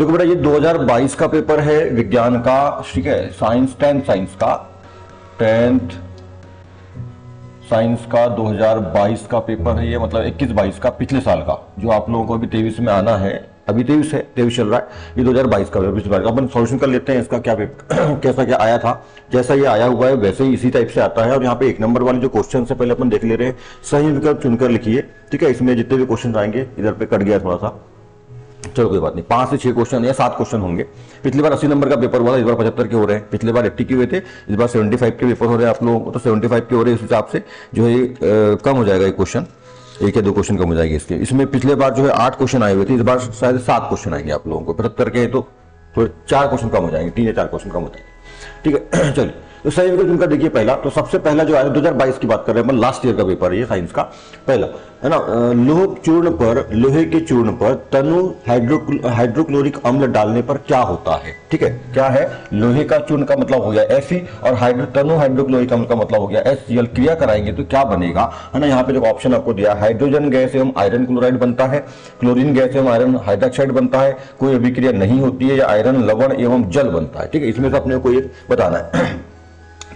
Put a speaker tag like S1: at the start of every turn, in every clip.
S1: देखो बेटा, ये 2022 का पेपर है विज्ञान का, ठीक है, साइंस 10th साइंस का, 10th साइंस का 2022 का पेपर है ये, मतलब 21-22 का, पिछले साल का, जो आप लोगों को अभी 23 में आना है। अभी 23 है, 23 चल रहा है, ये 2022 का पिछले बार का। अपन सॉल्यूशन कर लेते हैं इसका, क्या कैसा क्या आया था। जैसा ये आया हुआ है वैसे ही इसी टाइप से आता है। और यहाँ पे 1 नंबर वाले जो क्वेश्चन है पहले अपन देख ले रहे हैं। सही विकल्प चुनकर लिखिए, ठीक है। इसमें जितने भी क्वेश्चन आएंगे, इधर पे कट गया थोड़ा सा, चलो कोई बात नहीं, 5 से 6 क्वेश्चन या 7 क्वेश्चन होंगे। पिछली बार 80 नंबर का पेपर हुआ था, इस बार 75 के हो रहे हैं। पिछले बार 80 के हुए थे, इस बार 75 के पेपर हो रहे हैं आप लोगों को, तो 75 के हो रहे हैं। इस हिसाब से जो है कम हो जाएगा एक क्वेश्चन, 1 या 2 क्वेश्चन कम हो जाएंगे इसके। इसमें पिछले बार जो है 8 क्वेश्चन आए हुए थे, इस बार शायद 7 क्वेश्चन आएंगे आप लोगों को। 75 के तो 4 क्वेश्चन कम हो जाएंगे, 3 या 4 क्वेश्चन कम हो जाएंगे, ठीक है। चलिए, तो सही विकल्प चुनकर देखिए पहला। तो सबसे पहला जो आया 2022 की बात कर रहे हैं, लास्ट ईयर का पेपर है ये साइंस का। पहला है ना, लोहे के चूर्ण पर तनु हाइड्रोक्लोरिक अम्ल डालने पर क्या होता है, ठीक है। क्या है, लोहे का चूर्ण का मतलब हो गया Fe, और तनु हाइड्रोक्लोरिक अम्ल का मतलब हो गया HCl। क्रिया कराएंगे तो क्या बनेगा, है ना। यहाँ पे जो ऑप्शन आपको दिया, हाइड्रोजन गैस एवं आयरन क्लोराइड बनता है, क्लोरीन गैस एवं आयरन हाइड्रोक्साइड बनता है, कोई अभिक्रिया नहीं होती है, या आयरन लवण एवं जल बनता है, ठीक है। इसमें से अपने को एक बताना है।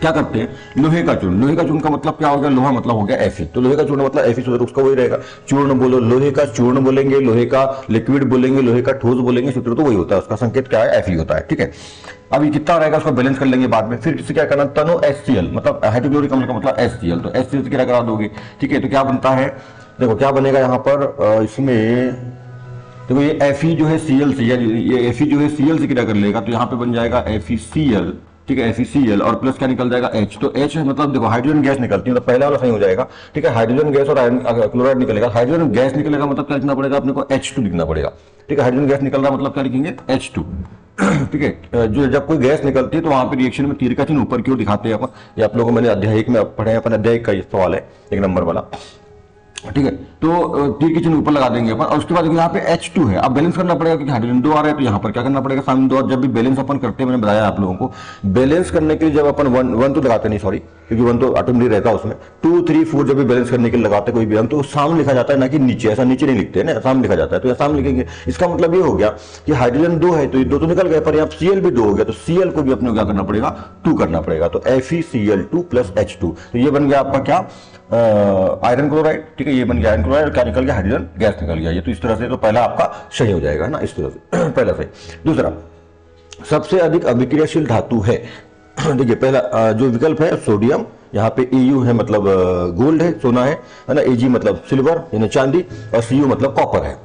S1: क्या करते हैं, लोहे का चूर्ण। लोहे का चूर्ण का मतलब क्या हो गया, लोहा मतलब हो गया Fe, तो लोहे का चूर्ण मतलब Fe, सूत्र उसका वही रहेगा। चूर्ण बोलो, लोहे का चूर्ण बोलेंगे, लोहे का लिक्विड बोलेंगे, लोहे का ठोस बोलेंगे, सूत्र तो वही होता है, उसका संकेत क्या है, Fe होता है, ठीक है। अब ये कितना रहेगा उसको बैलेंस कर लेंगे बाद में। फिर इससे क्या करना, तनो HCl, मतलब हाइड्रोक्लोरिक अम्ल का मतलब HCl, तो HCl से क्या करा दोगे, ठीक है। तो क्या बनता है, देखो क्या बनेगा यहाँ पर, इसमें देखो ये Fe जो है Cl से, ये Fe जो है Cl से क्या कर लेगा, तो यहाँ पे बन जाएगा FeCl, ठीक है, FeCl, और प्लस क्या निकल जाएगा H। तो H है मतलब देखो हाइड्रोजन गैस निकलती है, तो पहला वाला सही हो जाएगा, ठीक है। हाइड्रोजन गैस और आयरन क्लोराइड निकलेगा। हाइड्रोजन गैस निकलेगा मतलब क्या लिखना पड़ेगा अपने को, H2 लिखना पड़ेगा, ठीक है। हाइड्रोजन गैस निकल रहा मतलब क्या लिखेंगे, H2, ठीक है। जो जब कोई गैस निकलती है तो वहां पे रिएक्शन में तीर का चिन्ह ऊपर की ओर दिखाते हैं अपन, ये आप लोगों को मैंने अध्याय 1 में पढ़े हैं, अपन अध्याय 1 का ये सवाल है, 1 नंबर वाला, ठीक है। तो तीर के चिन्ह ऊपर लगा देंगे अपन, और उसके बाद यहाँ पे H2 है। अब बैलेंस करना पड़ेगा क्योंकि हाइड्रोजन 2 आ रहा है, तो यहाँ पर क्या करना पड़ेगा, सामने 2। और जब भी बैलेंस अपन करते हैं, मैंने बताया आप लोगों को, बैलेंस करने के लिए जब अपन 1 तो लगाते नहीं, सॉरी, क्योंकि 1 तो ऑटोमेटिक रहता है उसमें। 2, 3, 4 जब भी बैलेंस करने के लिए लगाते कोई भी हम, तो सामने लिखा जाता है, ना कि नीचे। ऐसा नीचे नहीं लिखते ना, सामने लिखा जाता है, तो सामने लिखेंगे। इसका मतलब ये हो गया कि हाइड्रोजन 2 है तो ये 2 तो निकल गए, पर यहाँ Cl भी 2 हो गया, तो Cl को भी अपने क्या करना पड़ेगा, 2 करना पड़ेगा। तो FeCl2 प्लस H2, तो ये बन गया आपका क्या, आयरन क्लोराइड, ठीक है। ये बन गया आयरन क्लोराइड, क्या निकल गया, हाइड्रोजन गैस निकल गया। ये तो इस तरह से तो पहला आपका सही हो जाएगा ना, इस तरह से पहला सही। दूसरा, सबसे अधिक अभिक्रियाशील धातु है, देखिए पहला जो विकल्प है सोडियम, यहाँ पे Au है मतलब गोल्ड है, सोना है ना। Ag मतलब सिल्वर यानी चांदी, और Cu मतलब कॉपर है।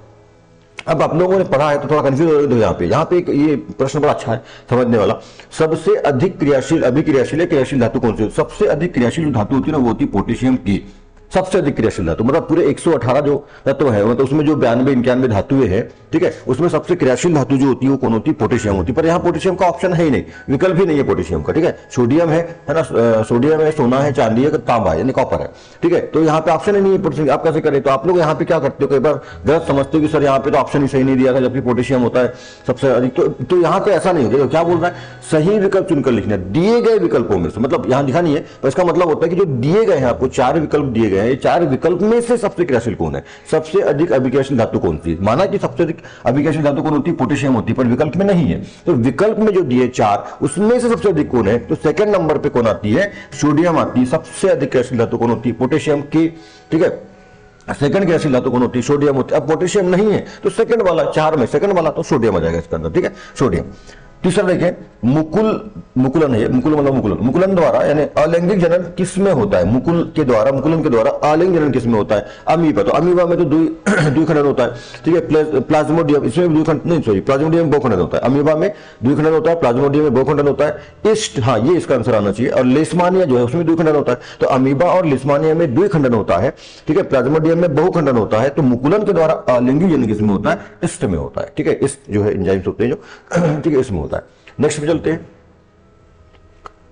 S1: अब आप लोगों ने पढ़ा है तो थोड़ा कंफ्यूज हो गए। यहाँ पे ये प्रश्न बड़ा अच्छा है समझने वाला। सबसे अधिक क्रियाशील अभिक्रियाशील क्रियाशील धातु कौन सी? सबसे अधिक क्रियाशील धातु होती है ना, वो होती है पोटेशियम की। सबसे अधिक क्रियाशील धातु मतलब पूरे 118 जो तत्व है, मतलब उसमें जो 92-91 धातुएं हैं, ठीक है, उसमें सबसे क्रियाशील धातु जो होती है वो कौन होती है? पोटेशियम होती है। पर यहाँ पोटेशियम का ऑप्शन है ही नहीं, विकल्प ही नहीं है पोटेशियम का, ठीक है। सोडियम है ना, सोडियम है, सोना है, चांदी है, तांबा है यानी कॉपर है, ठीक है। तो यहाँ पे ऑप्शन ही नहीं है पोटेशियम। आप कैसे करें? तो आप लोग यहाँ पे क्या करते हो, कई बार गलत समझते हो कि सर यहाँ पे तो ऑप्शन ही सही नहीं दिया था, जबकि पोटेशियम होता है सबसे अधिक। तो यहाँ पे ऐसा नहीं होगा। क्या बोल रहा है? सही विकल्प चुनकर लिखना, दिए गए विकल्पों में से, मतलब यहाँ लिखा नहीं है, तो इसका मतलब होता है कि जो दिए गए हैं आपको 4 विकल्प दिए गए हैं, ये 4 विकल्प में से सबसे क्रियाशील कौन है, सबसे अधिक अभिक्रियाशील धातु कौन सी? माना कि सबसे अधिक अभिक्रियाशील धातु कौन होती है? पोटेशियम होती है, पर विकल्प में नहीं है। तो विकल्प में जो दिए 4, उसमें से सबसे अधिक कौन है? तो सेकंड नंबर पे कौन आती है? सोडियम आती है। सबसे अधिक क्रियाशील धातु कौन होती है? पोटेशियम की, ठीक है। सेकंड क्रियाशील धातु कौन होती है? सोडियम होती है। अब पोटेशियम नहीं है तो सेकंड वाला, 4 में सेकंड वाला तो सोडियम आ जाएगा इसके अंदर, ठीक है, सोडियम। तीसरा देखें, मुकुलन है, मुकुलन द्वारा यानी अलैंगिक जनन किसमें होता है? मुकुलन के द्वारा अलैंगिक जनन किसमें होता है? अमीबा। तो अमीबा में तो द्विखंडन होता है, ठीक है। प्लाज्मोडियम, इसमें भी प्लाज्मोडियम में बहुखंडन होता है। अमीबा में द्विखंडन होता है, प्लाज्मोडियम में बहुखंडन होता है। इस्ट, हाँ ये इसका आंसर आना चाहिए। और लेशमानिया जो है उसमें द्विखंडन होता है। तो अमीबा और लेशमानिया में द्विखंडन होता है, ठीक है। प्लाज्मोडियम में बहुखंडन होता है। तो मुकुलन के द्वारा अलैंगिक जनन किसमें होता है? इस्ट में होता है, ठीक है। इस्ट जो है एंजाइम्स होते हैं जो, ठीक है, इसमें होता है। नेक्स्ट पे चलते हैं।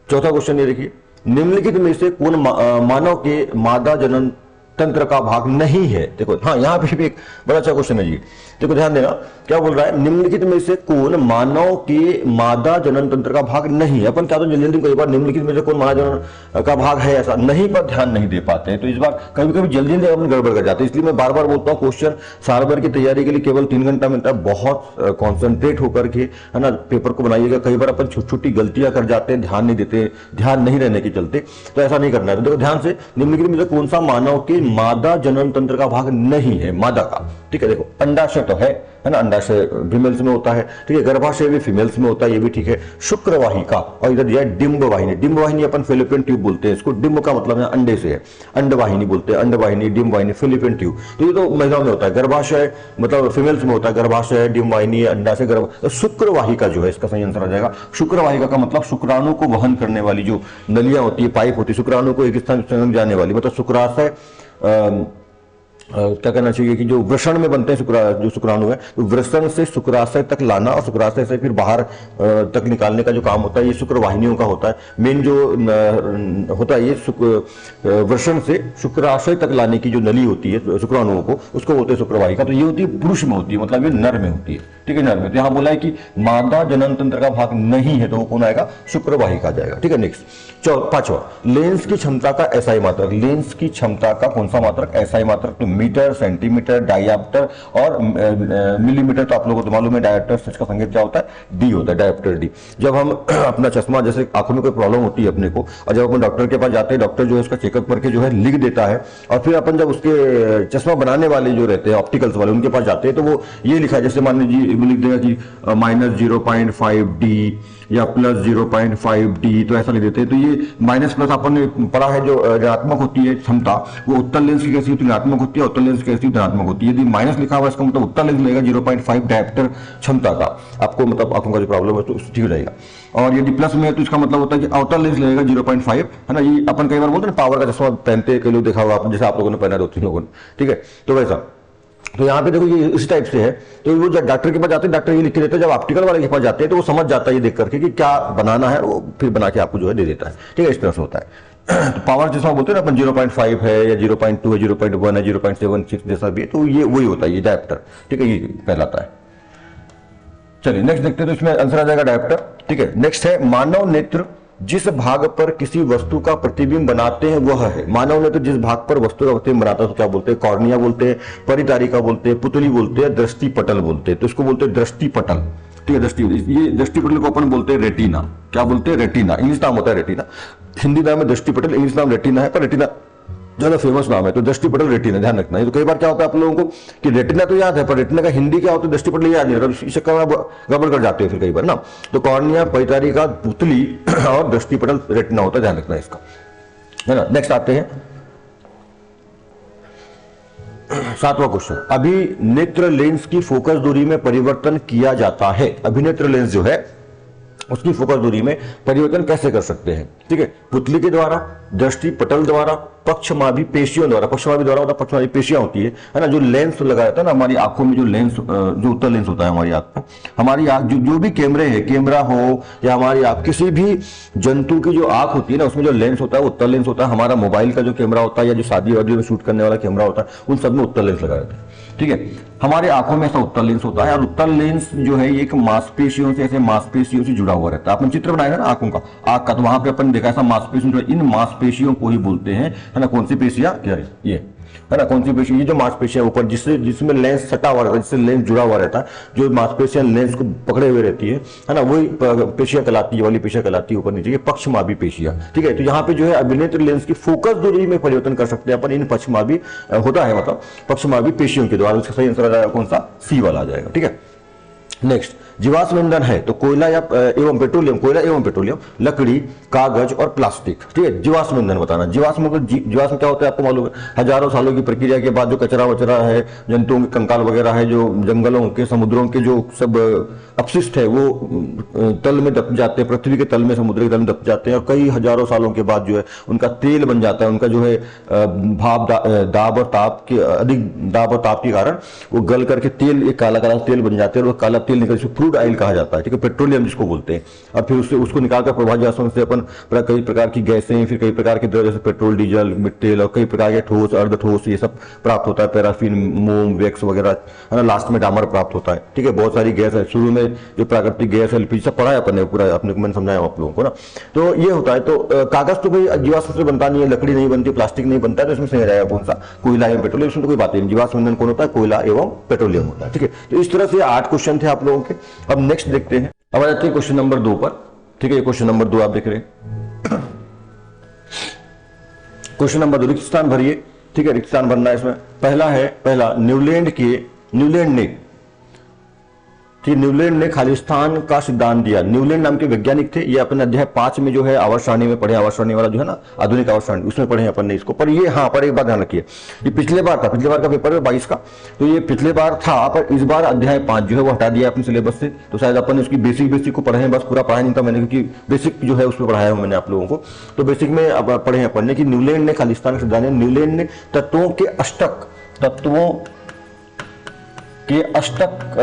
S1: चौथा क्वेश्चन ये देखिए, निम्नलिखित में से कौन मानव के मादा जनन तंत्र का भाग नहीं है। देखो हाँ, यहाँ पे भी एक बड़ा अच्छा क्वेश्चन है जी। देखो ध्यान देना, क्या बोल रहा है, निम्नलिखित में से कौन मानव के मादा जनन तंत्र का भाग नहीं है। अपन क्या तो जल्दी जल्दी कई बार निम्नलिखित में से कौन मादा जनन का भाग है ऐसा नहीं पर ध्यान नहीं दे पाते हैं, तो इस बार कभी कभी जल्दी जल्दी अपन गड़बड़ कर जाते हैं। इसलिए मैं बार बार बोलता हूँ, क्वेश्चन साल भर की तैयारी के लिए केवल 3 घंटा मिलता है, बहुत कॉन्सेंट्रेट होकर के है ना पेपर को बनाइएगा। कई बार अपन छोटी छोटी गलतियां कर जाते हैं, ध्यान नहीं देते, ध्यान नहीं रहने के चलते, तो ऐसा नहीं करना है। तो देखो ध्यान से, निम्नलिखित में से कौन सा मानव के मादा जनन तंत्र का भाग नहीं है, मादा का, ठीक है। देखो अंडाशय तो है ना, अंडाशय फीमेल्स में होता है, ठीक है। गर्भाशय भी फीमेल्स में होता है, ये भी ठीक है। शुक्रवाहिका, और इधर दिया डिंब वाहिनी। डिंब वाहिनी अपन फिलिपियन ट्यूब बोलते हैं इसको, डिंब का मतलब है अंडे से है, अंडवाहिनी बोलते हैं, अंडवाहिनी, डिंब वाहिनी, फिलिपियन ट्यूब। तो ये तो महिलाओं में होता है। गर्भाशय मतलब फीमेल्स में होता है, गर्भाशय, डिंब वाहिनी, अंडा से गर्भ। तो शुक्रवाहिका जो है इसका सही आंसर आ जाएगा। शुक्रवाहिका का मतलब शुक्राणु को वहन करने वाली जो नलियां होती है, पाइप होती है, शुक्राणु को एक स्थान से जाने वाली, मतलब शुक्राशय क्या करना चाहिए कि जो वृषण में बनते हैं जो शुक्राणु है, तो वृषण से शुक्राशय तक लाना और शुक्राशय से फिर बाहर तक निकालने का जो काम होता है, ये शुक्रवाहिनियों का होता है। मेन जो होता है ये वृषण से शुक्राशय तक लाने की जो नली होती है शुक्राणुओं को, उसको बोलते हैं शुक्रवाहिका। तो ये होती है पुरुष में होती है, मतलब ये नर में होती है, ठीक है, नर में। तो यहाँ बोला है कि मादा जनन तंत्र का भाग नहीं है, तो वो कौन आएगा, शुक्रवाहिका जाएगा, ठीक है। नेक्स्ट पांचवा, लेंस की क्षमता का एसआई मात्रक। लेंस की क्षमता का कौन सा मात्रक, एसआई मात्रक। तो मीटर, सेंटीमीटर, डायप्टर और मिलीमीटर। तो आप लोगों को मालूम है डायप्टर सच का संकेत क्या होता है, डी होता है, डायप्टर डी। जब हम अपना चश्मा, जैसे आंखों में कोई प्रॉब्लम होती है अपने को, और जब अपन डॉक्टर के पास जाते हैं, डॉक्टर जो है उसका चेकअप करके जो है लिख देता है, और फिर अपन जब उसके चश्मा बनाने वाले जो रहते हैं ऑप्टिकल्स वाले, उनके पास जाते हैं, तो वो ये लिखा है, जैसे मान लीजिए लिख देगा कि -0.5D या +0.5D, तो ऐसा लिख देते हैं। तो ये माइनस प्लस अपन ने पढ़ा है, जो ऋणात्मक होती है क्षमता, वो उत्तल लेंस की कैसी होती है, ऋणात्मक होती है, उत्तल लेंस की कैसी धनात्मक होती है। यदि माइनस लिखा हुआ इसका मतलब उत्तल लेंस लेगा 0.5 डायप्टर क्षमता का, आपको मतलब आंखों का जो प्रॉब्लम है तो ठीक हो जाएगा। और यदि प्लस में है तो इसका मतलब होता है कि आउटर लेंस लगेगा 0.5, है ना। ये अपन कई बार बोलते हैं पावर का चश्मा पहनते हैं, कई लोग देखा हुआ आपने, जैसे आप लोगों ने पहना, 2-3 लोगों ने, ठीक है। तो वैसा, तो यहाँ पे देखो ये इस टाइप से है। तो वो जब डॉक्टर के पास जाते हैं, डॉक्टर ये लिख के देते हैं, जब ऑप्टिकल वाले के पास जाते हैं तो वो समझ जाता है ये देख करके कि क्या बनाना है, वो फिर बना के आपको जो है दे देता है, ठीक है। इस तरह से होता है। तो पावर जैसा बोलते हैं ना अपन, 0.5 है या 0.2 है, 0.1 है, 0.76 जैसा भी है, तो ये वही होता है, ये डायप्टर, ठीक है, ये कहलाता है। चलिए नेक्स्ट देखते हैं, तो इसमें आंसर आ जाएगा डायप्टर, ठीक है। नेक्स्ट है मानव नेत्र जिस भाग पर किसी वस्तु का प्रतिबिंब बनाते हैं वह है। मानव नेत्र जिस भाग पर वस्तु का प्रतिबिंब बनाता है तो क्या बोलते हैं, कॉर्निया बोलते हैं, परितारिका बोलते हैं, पुतली बोलते हैं, दृष्टिपटल बोलते हैं। तो इसको बोलते हैं दृष्टिपटल, ठीक है। ये दृष्टिपटल को अपन बोलते हैं रेटिना। क्या बोलते हैं, रेटिना। इंग्लिश नाम होता है रेटिना, हिंदी नाम है दृष्टिपटल, इंग्लिश नाम रेटिना है, पर रेटिना ज्यादा फेमस नाम है, तो दृष्टिपटल रेटिना ध्यान रखना है। तो कई बार क्या होता है आप लोगों को कि रेटिना तो याद है, पर रेटिना का हिंदी क्या होता है, दृष्टिपटल याद नहीं रहता, इस चक्कर में गड़बड़ कर जाते हैं फिर कई बार ना। तो कॉर्निया, परितारिका, पुतली और दृष्टिपटल रेटिना होता है, ध्यान रखना है इसका, है ना। नेक्स्ट आते हैं 7वां क्वेश्चन, अभिनेत्र लेंस की फोकस दूरी में परिवर्तन किया जाता है। अभिनेत्र लेंस जो है उसकी फोकस दूरी में परिवर्तन कैसे कर सकते हैं, ठीक है। पुतली के द्वारा, दृष्टिपटल द्वारा, पक्षमाभी पेशियों द्वारा। पक्षमाभी द्वारा मतलब पक्षमाभी पेशियां होती है ना, जो लेंस लगाया जाता है ना हमारी आंखों में, जो लेंस जो उत्तल लेंस होता है हमारी आंख में, हमारी आंख जो भी कैमरे है, कैमरा हो या हमारी आंख, किसी भी जंतु की जो आंख होती है ना, उसमें जो लेंस होता है वो उत्तल लेंस होता है। हमारा मोबाइल का जो कैमरा होता है या जो शादी वादी में शूट करने वाला कैमरा होता है, उन सब में उत्तल लेंस लगाया जाता है, ठीक है। हमारे आंखों में ऐसा उत्तल लेंस होता है, और उत्तल लेंस जो है एक मांसपेशियों से, ऐसे मांसपेशियों से जुड़ा हुआ रहता है। अपन चित्र बनाएगा ना आंखों का, आंख का, तो वहां पे अपन देखा ऐसा मांसपेशियों, इन मांसपेशियों को ही बोलते हैं, है ना। कौन सी पेशियां, क्या है ये, है ना, कौन सी पेशी, ये जो मांसपेशियां ऊपर जिसमें लेंस सटा हुआ रहता है, जिससे लेंस जुड़ा हुआ रहता है, जो मांसपेशियां लेंस को पकड़े हुए रहती है ना, वही पेशियां कहलाती है, वाली पेशियां कहलाती है ऊपर नीचे, पक्षमाभी पेशियां, ठीक है। तो यहाँ पे जो है अभिनेत्र लेंस की फोकस दूरी में परिवर्तन कर सकते हैं अपन इन पक्षमाभी होता है, मतलब पक्षमाभी पेशियों के द्वारा। उसका सही आंसर आ जाएगा कौन सा, सी वाला आ जाएगा, ठीक है। नेक्स्ट, जीवाश्म ईंधन है तो कोयला या एवं पेट्रोलियम, कोयला एवं पेट्रोलियम, लकड़ी, कागज और प्लास्टिक, ठीक है। जीवाश्म ईंधन बताना, जीवाश्म जीवाश्म क्या होता है आपको मालूम है, हजारों सालों की प्रक्रिया के बाद जो कचरा वचरा है, जंतुओं के कंकाल वगैरह है, जो जंगलों के, समुद्रों के जो सब अपशिष्ट है, वो तल में दब जाते हैं, पृथ्वी के तल में, समुद्र के तल में दब जाते हैं, और कई हजारों सालों के बाद जो है उनका तेल बन जाता है। उनका जो है भाप, दाब और ताप के, अधिक दाब और ताप के कारण वो गल करके तेल, एक काला काला तेल बन जाते हैं, और वो काला तेल निकल, इसको क्रूड ऑयल कहा जाता है, ठीक है, पेट्रोलियम जिसको बोलते हैं। और फिर उससे उसको निकालकर प्रवाह जासन से अपन कई प्रकार की गैसें, फिर कई प्रकार के द्रव्य जैसे पेट्रोल, डीजल, तेल और कई प्रकार के ठोस, अर्ध ठोस, ये सब प्राप्त होता है, पैराफिन, मोम, वैक्स वगैरह, है ना, लास्ट में डामर प्राप्त होता है, ठीक है। बहुत सारी गैस है, शुरू में जो प्राकृतिक गैस है, एलपीजी सब पढ़ा है अपन ने पूरा, अपने को मैंने समझाया आप लोगों को ना। तो ये होता है। तो कागज तो भाई जीवाश्म से बनता नहीं है, लकड़ी नहीं बनती, प्लास्टिक नहीं बनता है, तो इसमें सही रहेगा कौन सा, कोयला एवं पेट्रोलियम। इसमें तो कोई बात नहीं, जीवाश्म ईंधन कौन होता है, कोयला एवं पेट्रोलियम होता है, ठीक है। तो इस तरह से 8 क्वेश्चन थे आप लोगों के। अब नेक्स्ट देखते हैं, अब आ जाते हैं क्वेश्चन नंबर 2 पर, ठीक है। ये क्वेश्चन नंबर 2 आप देख रहे हैं। क्वेश्चन नंबर 2, रिक्त स्थान भरिए, ठीक है, रिक्त स्थान भरना है इसमें। पहला न्यूलैंड ने न्यूलैंड ने खालिस्तान का सिद्धांत दिया। न्यूलैंड नाम के वैज्ञानिक थे, ये अपने अध्याय 5 में जो है आवर्त सारणी में पढ़े, आवर्त सारणी वाला जो है ना, आधुनिक आवर्त सारणी, उसमें पढ़े अपन ने इसको। पर ये हाँ, पर एक बात ध्यान रखिए, ये पिछले बार का पेपर है 22 का, तो ये पिछले बार था, पर इस बार अध्याय 5 जो है वो हटा दिया अपने सिलेबस से। तो शायद अपन ने उसकी बेसिक को पढ़े हैं, बस पूरा पढ़ा नहीं था मैंने, क्योंकि बेसिक जो है उसमें पढ़ाया हूं मैंने आप लोगों को। तो बेसिक में अब पढ़े हैं अपन ने कि न्यूलैंड ने खालिस्तान का सिद्धांत, न्यूलैंड ने तत्वों के अष्टक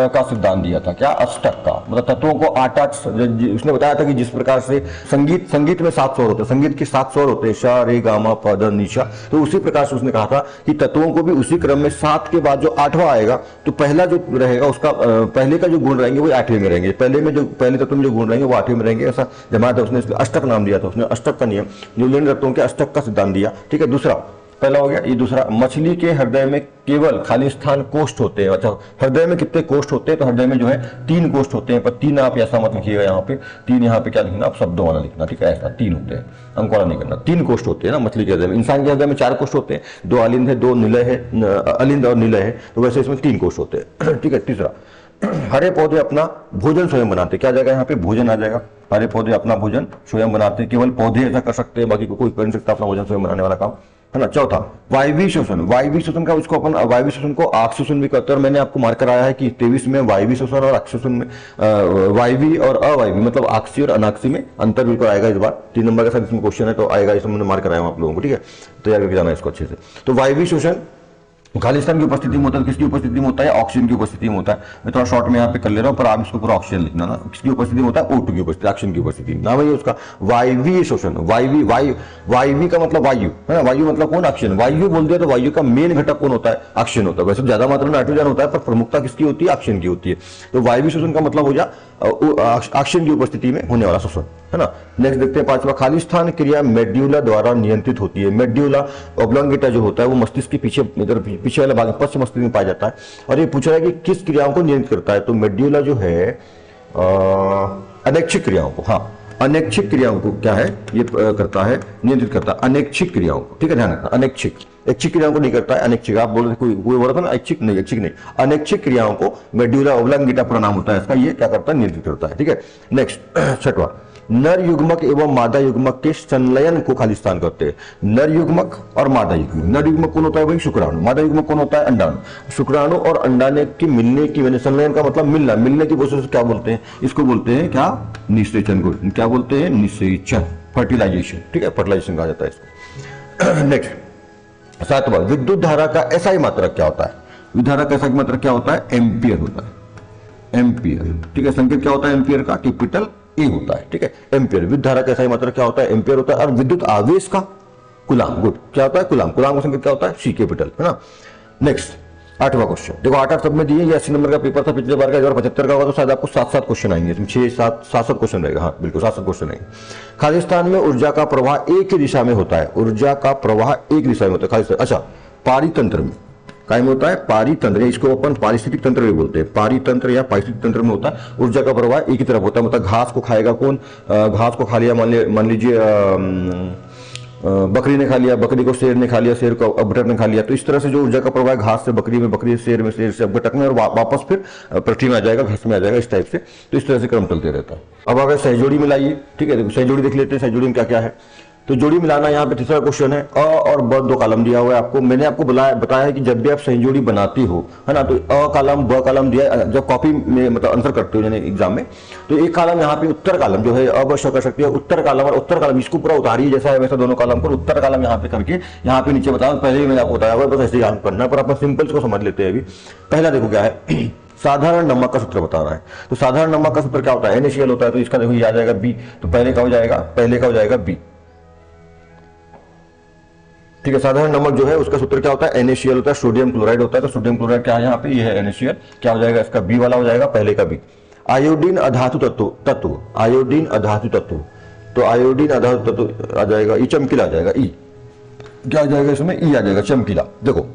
S1: का सिद्धांत दिया था। क्या अष्टक का मतलब तत्वों को 8 उसने बताया था कि जिस प्रकार से संगीत में 7 स्वर होते हैं, संगीत के 7 स्वर होते हैं, श रे गा मा प ध नि सा, तो उसी प्रकार से उसने कहा था कि तत्वों को भी उसी क्रम में 7 के बाद जो 8वां आएगा, तो पहला जो रहेगा उसका पहले का जो गुण रहेंगे वो 8वें में रहेंगे, पहले तत्व में जो गुण रहेंगे वो 8वें में रहेंगे, ऐसा जमाया था उसने, अष्टक नाम दिया था उसने, अष्टक का नियम, न्यूलैंड तत्वों के अष्टक का सिद्धांत दिया, ठीक है। दूसरा, पहला हो गया ये। दूसरा, मछली के हृदय में केवल खालिस्तान कोष्ठ होते हैं। अच्छा, हृदय में कितने कोष्ठ होते हैं, तो हृदय में जो है 3 कोष्ठ होते हैं, पर 3 आप ऐसा मत लिखिएगा यहाँ पे, 3 यहाँ पे क्या लिखना, आप शब्दों वाला लिखना, ठीक है, ऐसा 3 होते हैं, अंक वाला नहीं करना। 3 कोष्ठ होते हैं ना मछली के हृदय में। इंसान के हृदय में 4 कोष्ठ होते हैं, 2 अलिंद है, 2 निलय है, अलिंद और निलय है, तो वैसे इसमें 3 कोष्ठ होते हैं, ठीक है। तीसरा, हरे पौधे अपना भोजन स्वयं बनाते, क्या जाएगा यहाँ पे, भोजन आ जाएगा। हरे पौधे अपना भोजन स्वयं बनाते, केवल पौधे ऐसा कर सकते हैं, बाकी कोई कर नहीं सकता अपना भोजन स्वयं बनाने वाला काम, है ना। चौथा, वायवीय श्वसन का उसको अपन वायवीय श्वसन को ऑक्सीजन भी कहते हैं। और मैंने आपको मार्क कराया है कि 23 में वायवीय श्वसन और ऑक्सीजन में वायवीय और अवायवीय मतलब ऑक्सी और अनाक्सी में अंतर बिल्कुल आएगा इस बार। 3 नंबर का शायद इसमें क्वेश्चन है, तो आएगा, इसमें मैंने मार्क कराया आप लोगों को, ठीक है, तैयार करके जाना है इसको अच्छे से। तो वायवीय श्वसन खालिस्तान की उपस्थिति में होता है, किसकी उपस्थिति में होता है, ऑक्सीजन की उपस्थिति में होता है। मैं थोड़ा शॉर्ट में यहाँ पे कर ले रहा हूँ, पर आप इसको पूरा ऑक्सीजन लिखना ना, किसकी उपस्थिति में होता है, O2 की उपस्थिति, ऑक्सीजन की उपस्थिति, नाम है उसका वायवीय शोषण। वायवीय का मतलब वायु है ना, वायु मतलब कौन, ऑक्सीजन। वायु बोल दिया तो वायु का मेन घटक कौन होता है, ऑक्सीजन होता है। वैसे ज्यादा मात्रा में नाइट्रोजन होता है, पर प्रमुखता किसकी होती है, ऑक्सीजन की होती है। तो वायवीय शोषण का मतलब हो गया ऑक्सीजन की उपस्थिति में होने वाला शोषण, है ना। नेक्स्ट देखते हैं 5वां, खालिस्तान क्रिया मेड्यूला द्वारा नियंत्रित होती है। मेड्यूला ऑब्लोंगेटा जो होता है वो मस्तिष्क के पीछे वाले भाग, पश्चिम मस्तिष्क में पाया जाता है। और ये पूछ रहा है कि किस क्रियाओं को नियंत्रित करता है, तो मेड्यूला जो है अनैच्छिक क्रियाओं को, हाँ, अनैच्छिक क्रियाओं को क्या है, ये करता है, नियंत्रित करता है अनैच्छिक क्रियाओं को, ठीक है, ध्यान रखना, अनैच्छिक, ऐच्छिक क्रियाओं को नहीं करता है, अनैच्छिक। आप बोल रहे कोई बोल रहा था ना ऐच्छिक नहीं, ऐच्छिक नहीं, अनैच्छिक क्रियाओं को मेड्यूला ऑब्लोंगेटा पूरा नाम होता है इसका, ये क्या करता है, नियंत्रित करता है, ठीक है। नेक्स्ट 6वां, नर युग्मक एवं मादा युग्मक के संलयन को खालिस्तान करते हैं। नर युग्मक और मादा युग्मक, नर युग्मक कौन होता है भाई, शुक्राणु, मादा युग्मक कौन होता है, अंडाणु। शुक्राणु और अंडाणु की मिलने की वजह, संलयन का मतलब मिलना, मिलने की वजह से क्या बोलते हैं, इसको बोलते हैं क्या, निषेचन को, क्या बोलते हैं, निषेचन, फर्टिलाइजेशन, ठीक है, फर्टिलाइजेशन कहा जाता है इसको। नेक्स्ट 7वां, विद्युत धारा का एसआई मात्रक क्या होता है, विद्युत धारा का एसआई मात्रक क्या होता है, एम्पियर होता है, एम्पियर, ठीक है। संकेत क्या होता है एम्पियर का, कैपिटल ए होता है, ठीक है, एम्पियर। विद्युत धारा का एसआई मात्रक क्या होता है, एम्पियर होता है। और विद्युत आवेश का कुलाम, गुड, क्या होता है, कुलाम, कुलाम का संकेत क्या होता है, सी, कैपिटल, है ना। नेक्स्ट 8वां क्वेश्चन, देखो 8 सब में दिए, ये 80 नंबर का पेपर था पिछले बार का, 2075 का होगा, तो शायद आपको 7-7 क्वेश्चन आएंगे, 6-7 क्वेश्चन रहेगा, हाँ बिल्कुल 7-7 क्वेश्चन आएंगे। खालिस्तान में ऊर्जा का प्रवाह एक ही दिशा में होता है, ऊर्जा का प्रवाह एक दिशा में होता है खालिस्तान। अच्छा, पारितंत्र में कायम होता है, पारितंत्र, इसको अपन पारिस्थितिक तंत्र भी बोलते हैं, पारितंत्र या पारिस्थितिक तंत्र में होता है, ऊर्जा का प्रवाह एक ही तरफ होता है। मतलब घास को खाएगा कौन, घास को खा लिया, मान लीजिए बकरी ने खा लिया, बकरी को शेर ने खा लिया, शेर को बटक ने खा लिया, तो इस तरह से जो ऊर्जा का प्रवाह घास से बकरी में, बकरी से शेर में, शेर से बटक में, और वापस फिर पृथ्वी में आ जाएगा, घास में आ जाएगा, इस टाइप से। तो इस तरह से क्रम चलते रहता है। अब अगर सहजोड़ी मिलाइए, ठीक है, सहजोड़ी देख लेते हैं, सहजोड़ी में क्या क्या है। तो जोड़ी मिलाना यहाँ पे तीसरा क्वेश्चन है, अ और ब 2 कॉलम दिया हुआ है आपको। मैंने आपको बताया है कि जब भी आप सही जोड़ी बनाती हो, है ना, तो अ कॉलम ब कॉलम दिया, जब कॉपी में मतलब आंसर करते हो यानी एग्जाम में, तो एक कॉलम यहाँ पे उत्तर कॉलम जो है अब शो कर सकती है, उत्तर कॉलम और उत्तर कॉलम, इसको पूरा उतारिए जैसा है वैसा दोनों कॉलम को, उत्तर कॉलम यहाँ पे करके यहाँ पे नीचे बताओ, पहले ही मैंने आपको बताया हुआ, बस ऐसे ही काम करना है, पर अपन सिंपल को समझ लेते हैं। अभी पहला देखो क्या है, साधारण नमक का सूत्र बताना है। तो साधारण नमक का सूत्र क्या होता है, NaCl होता है, तो इसका देखो ये आ जाएगा B, तो पहले का हो जाएगा B। ठीक है, साधारण नमक जो है उसका सूत्र क्या होता है, NaCl होता है, सोडियम क्लोराइड होता है। तो सोडियम क्लोराइड क्या है यहाँ पे, ये है NaCl, क्या हो जाएगा इसका B वाला हो जाएगा, पहले का B। आयोडीन अधातु तत्व, आयोडीन अधातु तत्व, तो आयोडीन अधातु तत्व आ जाएगा ई, चमकीला आ जाएगा ई, क्या आ जाएगा इसमें ई आ जाएगा, चमकीला। देखो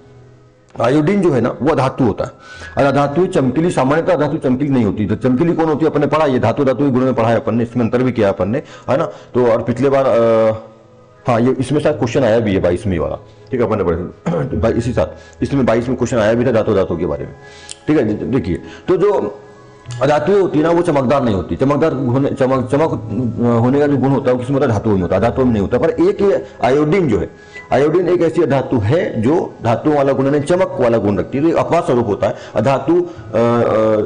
S1: आयोडीन जो है ना वो अधातु होता है, और अधातु चमकीली, सामान्यतः अधातु चमकीली नहीं होती। तो चमकीली कौन होती है, अपन ने पढ़ा, ये धातु गुण में पढ़ा है अपन ने, इसमें अंतर भी किया अपन ने, है ना। तो और पिछले बार हाँ ये इसमें शायद क्वेश्चन आया भी है 22वीं वाला, ठीक है, अपन ने पढ़े इसी साथ, इसमें 22 में क्वेश्चन आया भी था धातु के बारे में। ठीक है, देखिए तो जो अधातु होती है ना वो चमकदार नहीं होती, चमक होने का जो गुण होता है वो किसी मतलब धातु में होता है, धातु में नहीं होता। पर एक ये आयोडीन जो है, आयोडीन एक ऐसी धातु है जो धातु वाला गुण नहीं, चमक वाला गुण रखती है, तो एक अपवाद स्वरूप होता है। अधातु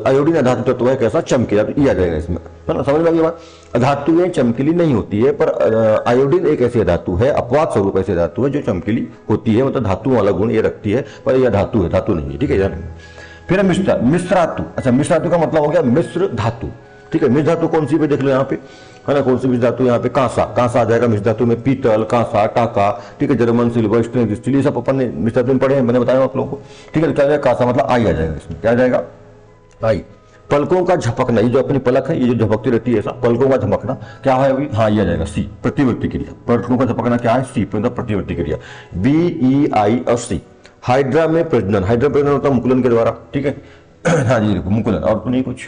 S1: आयोडीन अधातु तत्व है, कैसा, चमकीला, तो ये आ जाएगा इसमें, है ना, समझ में आ गई बात। अधातुएं चमकीली नहीं होती है, पर आयोडीन एक ऐसी धातु है, अपवाद स्वरूप ऐसी धातु है जो चमकीली होती है, मतलब धातु वाला गुण ये रखती है, पर यह धातु है, धातु नहीं है। ठीक है, फिर मिश्रातु। अच्छा, मिश्रातु का मतलब हो गया मिश्र धातु। ठीक है, मिश्र धातु कौन सी पे देख लो यहाँ पे, है ना, कौन सी मिश्र धातु, यहाँ पे कांसा, कांसा आ जाएगा मिश्र धातु में, पीतल, कांसा, टाका, ठीक है, जर्मन सिल्वर, स्टील, सब अपन ने मिश्र धातु में पढ़े हैं, मैंने बताया आप लोगों को। ठीक है, क्या जाएगा, कांसा मतलब आई आ जाएगा इसमें, क्या आ जाएगा, आई। पलकों का झपकना, ये जो अपनी पलक है, ये जो झपकती रहती है ऐसा, पलकों का झपकना क्या है अभी, हाँ ये आ जाएगा सी, प्रतिवर्ती क्रिया। पलकों का झपकना क्या है, सी, मतलब प्रतिवर्ती क्रिया, BEI और C। हाइड्रा में प्रजनन, हाइड्रा प्रजनन होता है मुकुलन के द्वारा। ठीक है, हाँ जी मुकुलन, और तो नहीं कुछ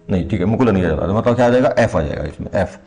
S1: नहीं, ठीक है, मुकुलन नहीं आ जाता, मतलब क्या आ जाएगा, F आ जाएगा इसमें, F।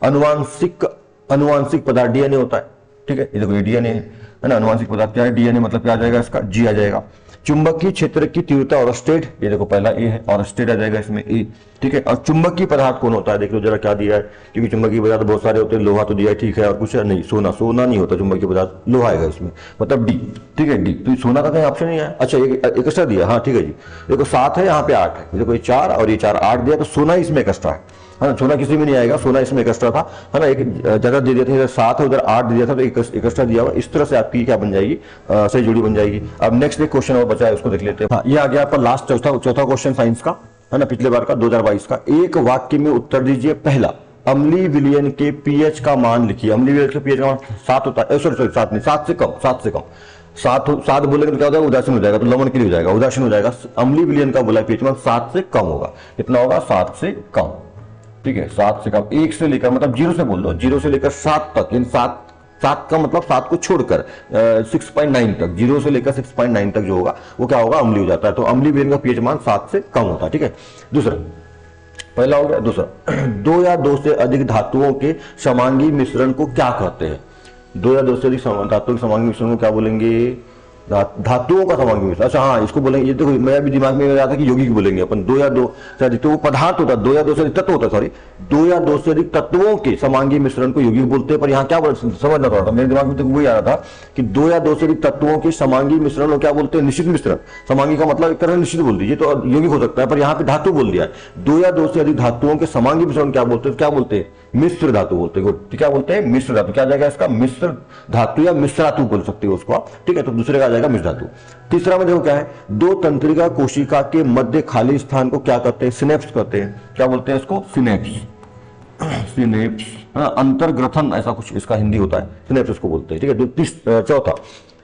S1: अनुवांशिक पदार्थ DNA होता है। ठीक है, ये देखो ये DNA है ना, अनुवांशिक पदार्थ क्या है, DNA, मतलब क्या आ जाएगा इसका, G आ जाएगा। चुंबकीय क्षेत्र की तीव्रता ऑरस्टेड, ये देखो पहला ए है, ऑरस्टेड आ जाएगा इसमें ए। ठीक है, और चुंबकीय पदार्थ कौन होता है, देख लो जरा क्या दिया है, क्योंकि चुंबकीय पदार्थ बहुत सारे होते हैं, लोहा तो दिया है, ठीक है, और कुछ नहीं, सोना नहीं होता चुंबकीय पदार्थ, लोहा आएगा इसमें, मतलब डी। ठीक है, डी, तो सोना का कहीं ऑप्शन नहीं है। अच्छा एक एक्स्ट्रा दिया, हाँ ठीक है जी, देखो 7 है, यहाँ पे 8 है, देखो ये 4 और ये 4, 8 दिया, तो सोना इसमें एक्स्ट्रा है ना, सोना किसी में नहीं आएगा, सोना इसमें एक्स्ट्रा था, है ना, एक ज्यादा दे दिया था, इधर 7 है उधर 8 दे दिया था, तो एक एक्स्ट्रा दिया हुआ, इस तरह से आपकी क्या बन जाएगी, सही जोड़ी बन जाएगी। अब नेक्स्ट एक क्वेश्चन और बचा है, उसको देख लेते हैं। हाँ, ये आ गया आपका लास्ट चौथा क्वेश्चन साइंस का, है ना, पिछले बार का 2022 का। एक वाक्य में उत्तर दीजिए। पहला, अम्लीय विलयन के पीएच का मान लिखिए। अम्लीय विलयन के पीएच का मान 7 होता है, सॉरी 7 नहीं, 7 से कम, 7 बोलेंगे तो क्या होगा, उदासीन हो जाएगा, तो लवण के लिए हो जाएगा, उदासीन हो जाएगा। अम्लीय विलयन का बोला पीएच मान 7 से कम होगा, कितना होगा, 7 से कम। ठीक है, 7 से कम, 1 से लेकर, मतलब 0 से बोल लो, 0 से लेकर 7 तक, इन 7 का मतलब 7 को छोड़कर 6.9 तक, 0 से लेकर 6.9 तक जो होगा वो क्या होगा, अम्लीय हो जाता है। तो अम्लीय विलयन का पीएच मान 7 से कम होता है। ठीक है, दूसरा, पहला हो गया। दूसरा, 2 या 2 से अधिक धातुओं के समांगी मिश्रण को क्या कहते हैं। 2 या 2 से अधिक धातुओं के समांगी मिश्रण को क्या बोलेंगे, धातुओं का समांगी मिश्रण। अच्छा हाँ, इसको बोलेंगे, ये देखो मेरा भी दिमाग में आ था कि यौगिक बोलेंगे अपन। 2 या 2 से अधिक, तो वो पदार्थ होता है, 2 या 2 से अधिक तत्व होता है, सॉरी 2 या 2 से अधिक तत्वों के समांगी मिश्रण को यौगिक बोलते हैं। पर यहाँ क्या समझना पड़ा था, मेरे दिमाग में तो वही आ रहा था कि 2 या 2 से अधिक तत्वों के समांगी मिश्रण को क्या बोलते हैं, निश्चित मिश्रण। समांगी का मतलब एक तरह निश्चित बोल दीजिए, तो यौगिक हो सकता है, पर यहाँ पे धातु बोल दिया है। 2 या 2 से अधिक धातुओं के समांगी मिश्रण क्या बोलते हैं, क्या बोलते हैं, मिश्र धातु बोलते हैं। क्या बोलते हैं, मिश्र धातु। क्या जाएगा इसका, मिश्र धातु या मिश्रातु बोल सकते हो उसको आप। ठीक है, तो दूसरे का आ जाएगा मिश्र धातु। तीसरा में देखो क्या है, 2 तंत्रिका कोशिका के मध्य खाली स्थान को क्या कहते हैं, सिनेप्स कहते हैं। क्या बोलते हैं इसको, सिनेप्स, सिनेप्स, अंतर्ग्रथन ऐसा कुछ इसका हिंदी होता है, सिनेप्स उसको बोलते हैं। ठीक है, चौथा,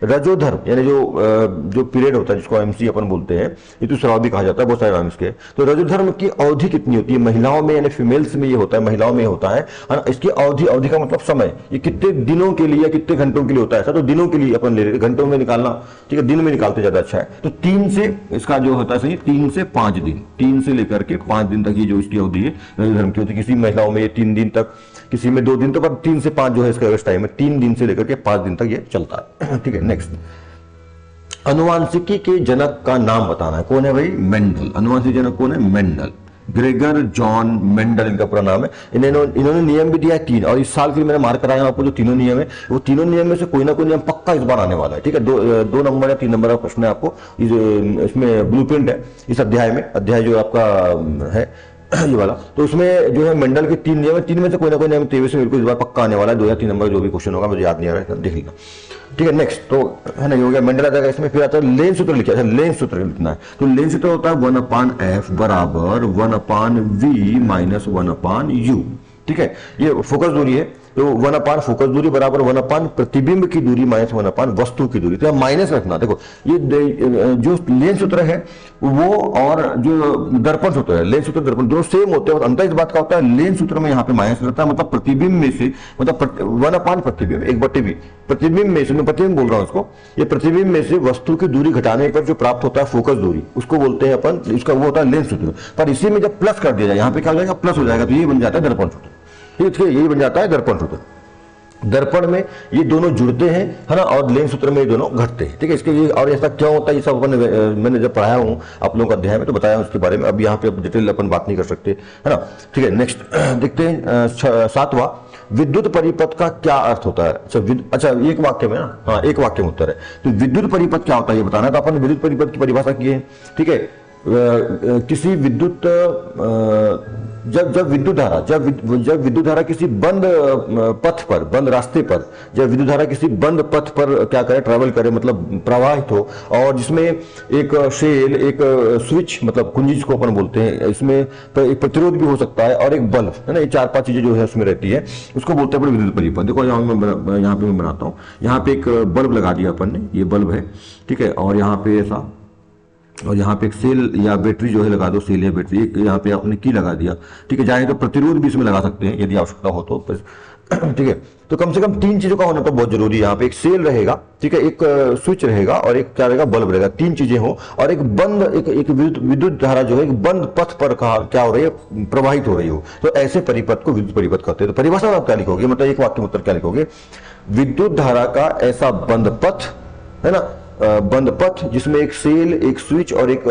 S1: रजोधर्म, यानी जो पीरियड होता है जिसको एमसी अपन बोलते हैं, ऋतुस्राव भी कहा जाता है, बहुत सारे नाम इसके। तो रजोधर्म की अवधि कितनी होती है, महिलाओं में यानी फीमेल्स में ये होता है, महिलाओं में होता है। इसकी अवधि का मतलब समय, ये कितने दिनों के लिए या कितने घंटों के लिए होता है। ऐसा तो दिनों के लिए अपन ले रहे, घंटों में निकालना, ठीक है, दिन में निकालते ज्यादा अच्छा है। तो 3 से इसका जो होता है सही, 3 से 5 दिन, 3 से लेकर के 5 दिन तक ये जो इसकी अवधि है रजोधर्म की होती है। किसी महिलाओं में ये 3 दिन तक, किसी में 2 दिन तक, पर 3 से 5 जो है इसका टाइम है, 3 दिन से लेकर के 5 दिन तक ये चलता है। ठीक है, नेक्स्ट, अनुवांशिकी के जनक का नाम बताना है। कौन है भाई, मेंडल। अनुवांशिक जनक कौन है, मेंडल, ग्रेगर जॉन मेंडल इनका पूरा नाम है। इन्होंने नियम भी दिया है 3, और इस साल के लिए मैंने मार्क कराया आपको जो तीनों नियम है, वो तीनों नियम में से कोई ना कोई नियम पक्का इस बार आने वाला है। ठीक है, 2 नंबर या 3 नंबर का प्रश्न है आपको, इसमें ब्लूप्रिंट है इस अध्याय में, अध्याय जो आपका है ये वाला। तो उसमें जो है मेंडल के 3 नियम है, 3 में से कोई ना कोई नियम 23 में बिल्कुल इस बार पक्का आने वाला है। 2 या 3 नंबर जो भी क्वेश्चन होगा, मुझे याद नहीं आ रहा है, देख लेना। ठीक है। नेक्स्ट तो है ना, ये हो गया मंडला जाएगा इसमें। फिर आता है लेंस सूत्र लिखा, अच्छा लेंस सूत्र लिखना है। तो लेंस सूत्र होता है 1/f बराबर 1/v माइनस 1/u। ठीक है, ये फोकस दूरी है, तो 1/, फोकस दूरी बराबर 1/, प्रतिबिंब की दूरी माइनस 1/, वस्तु की दूरी। तो माइनस रखना, देखो ये जो लेंस सूत्र है वो और जो दर्पण सूत्र है, लेंस सूत्र दर्पण दोनों सेम होते हैं। अंतर इस बात का होता है लेंस सूत्र में यहाँ पे माइनस रहता है, मतलब प्रतिबिंब में से, मतलब 1/, प्रतिबिंब 1/v, प्रतिबिंब में से, मैं प्रतिबिंब बोल रहा हूँ इसको, ये प्रतिबिंब में से वस्तु की दूरी घटाने पर जो प्राप्त होता है फोकस दूरी, उसको बोलते हैं अपन, इसका वो होता है लेंस सूत्र। पर इसी में जब प्लस कर दिया जाए, यहाँ पे क्या हो जाएगा, प्लस हो जाएगा, तो ये बन जाता है दर्पण सूत्र। ठीक है, यही बन जाता है दर्पण सूत्र। दर्पण में ये दोनों जुड़ते हैं, है ना, और लेंस सूत्र में ये दोनों घटते हैं। ठीक है, इसके लिए और ऐसा क्यों होता है ये सब अपन मैंने जब पढ़ाया हूँ आप लोगों का अध्याय में, तो बताया हूँ उसके बारे में। अब यहाँ पे डिटेल अपन बात नहीं कर सकते, है ना। ठीक है, नेक्स्ट देखते हैं 7वां, विद्युत परिपथ का क्या अर्थ होता है। अच्छा एक वाक्य में ना, हाँ एक वाक्य में उत्तर है। तो विद्युत परिपथ क्या होता है ये बताना है। तो अपन विद्युत परिपथ की परिभाषा की है। ठीक है, किसी विद्युत जब विद्युत धारा किसी बंद पथ पर, बंद रास्ते पर, जब विद्युत धारा किसी बंद पथ पर क्या करे, ट्रैवल करे, मतलब प्रवाहित हो, और जिसमें एक शेल, एक स्विच मतलब कुंजी जिसको अपन बोलते हैं, इसमें एक प्रतिरोध भी हो सकता है, और एक बल्ब, है ना, ये 4-5 चीजें जो है उसमें रहती है, उसको बोलते हैं विद्युत परिपथ। देखो यहाँ पे मैं बनाता हूँ, यहाँ पे एक बल्ब लगा दिया अपन ने, ये बल्ब है। ठीक है, और यहाँ पे ऐसा, और यहाँ पे एक सेल या बैटरी जो है लगा दो, सेल या बैटरी, यहाँ पे आपने की लगा दिया। ठीक है, चाहे तो प्रतिरोध भी इसमें लगा सकते हैं यदि आवश्यकता हो तो। ठीक है, तो कम से कम 3 चीजों का होना तो बहुत जरूरी है। यहाँ पे एक सेल रहेगा, ठीक है, एक स्विच रहेगा, और एक क्या रहेगा, बल्ब रहेगा। 3 चीजें हो, और एक बंद एक विद्युत धारा जो है एक बंद पथ पर क्या हो रही है, प्रवाहित हो रही हो, तो ऐसे परिपथ को विद्युत परिपथ कहते हैं। तो परिभाषा में आप क्या लिखोगे, मतलब एक वाक्य में उत्तर क्या लिखोगे, विद्युत धारा का ऐसा बंद पथ, है ना, बंद पथ जिसमें एक सेल, एक स्विच और एक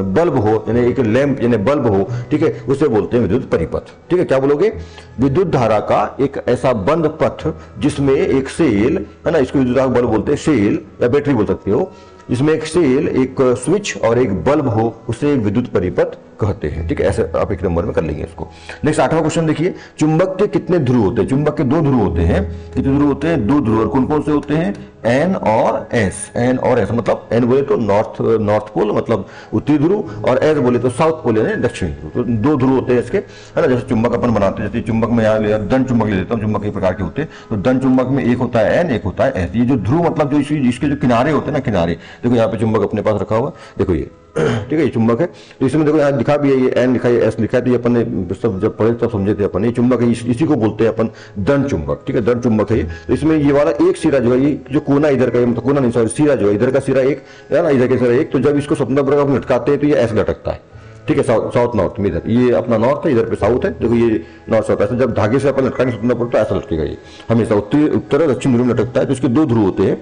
S1: बल्ब हो, यानी एक लैंप यानी बल्ब हो, ठीक है, उसे बोलते हैं विद्युत परिपथ। ठीक है, क्या बोलोगे, विद्युत धारा का एक ऐसा बंद पथ जिसमें एक सेल, है ना, इसको विद्युत धारा बल्ब बोलते हैं, सेल या बैटरी बोल सकते हो, जिसमें एक सेल, एक स्विच और एक बल्ब हो, उसे विद्युत परिपथ कहते हैं। ठीक है, ऐसे आप एक नंबर में कर लेंगे इसको। नेक्स्ट 8वां क्वेश्चन देखिए, चुंबक के कितने ध्रुव होते हैं। चुंबक के 2 ध्रुव होते हैं। कितने ध्रुव होते हैं, 2 ध्रुव। और कौन कौन से होते हैं, एन और एस। एन और एस मतलब एन बोले तो नॉर्थ पोल मतलब उत्तरी ध्रुव, और एस बोले तो साउथ पोल यानी दक्षिणी ध्रुव। तो 2 ध्रुव होते हैं इसके, है ना। जैसे चुंबक अपन बनाते हैं, जैसे चुंबक में यहाँ दंड चुंबक ले लेता हूँ, चुंबक कई प्रकार के होते हैं। तो दंड चुंबक में एक होता है एन, एक होता है एस। ये जो ध्रुव मतलब जो इसके जो किनारे होते हैं ना, किनारे, देखो यहाँ पे चुंबक अपने पास रखा हुआ, देखो ये, ठीक है, ये चुंबक है। तो इसमें देखो यहाँ लिखा भी है, ये एन लिखा है, एस लिखा है। तो ये अपन ने सब जब पढ़े तब समझे थे अपन, ये चुंबक है, इसी को बोलते हैं अपन दंड चुंबक। ठीक है, दंड चुंबक है ये। तो इसमें ये वाला एक सिरा जो है, ये जो कोना इधर का, मतलब कोना नहीं सॉरी, सिरा जो है, इधर का सिरा एक है ना, इधर का सिरा एक। तो जब इसको स्वतंत्र आप लटकाते हैं तो ये ऐसे लटकता है। ठीक है, साउथ नॉर्थ में, इधर ये अपना नॉर्थ है, इधर पे साउथ है। देखो ये नॉर्थ साउथ, ऐसे जब धागे से अपन लटकाने स्वतंत्र पड़ता है, ऐसा लटकेगा ये हमेशा उत्तर और दक्षिण ध्रुव में लटकता है। तो इसके 2 ध्रुव होते हैं।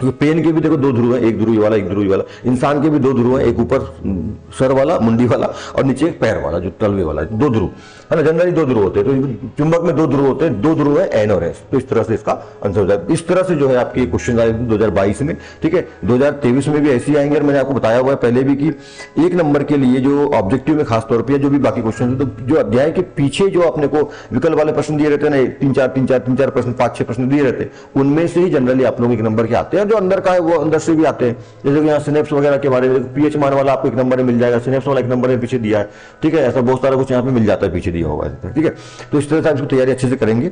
S1: ये पेन के भी देखो 2 ध्रुव है, एक ध्रुव वाला, एक ध्रुव वाला। इंसान के भी 2 ध्रुव है, एक ऊपर सर वाला, मुंडी वाला, और नीचे एक पैर वाला जो तलवे वाला, 2 ध्रुव, है ना। जनरली 2 ध्रुव होते हैं। तो चुंबक में 2 ध्रुव होते हैं, 2 ध्रुव है एन और एस। तो इस तरह से इसका आंसर हो जाए। इस तरह से जो है आपके क्वेश्चन आए 2022 में। ठीक है, 2023 में भी ऐसे ही आएंगे। और मैंने आपको बताया हुआ है पहले भी कि 1 नंबर के लिए जो ऑब्जेक्टिव में खासतौर पर जो भी बाकी क्वेश्चन है, तो जो अध्याय के पीछे जो अपने को विकल्प वाले प्रश्न दिए रहते हैं ना, 3-4 प्रश्न, 5-6 प्रश्न दिए रहते हैं, उनमें से ही जनरली आप लोग 1 नंबर के आते हैं। जो अंदर का है वो अंदर से भी आते हैं। जैसे कि यहाँ सिनेप्स वगैरह के बारे में पीएच मान वाला आपको 1 नंबर में मिल जाएगा, सिनेप्स वाला 1 नंबर में पीछे दिया है। ठीक है, ऐसा बहुत सारा कुछ यहाँ पे मिल जाता है, पीछे दिया होगा। ठीक है, तो इस तरह से आप इसकी तैयारी अच्छे से करेंगे।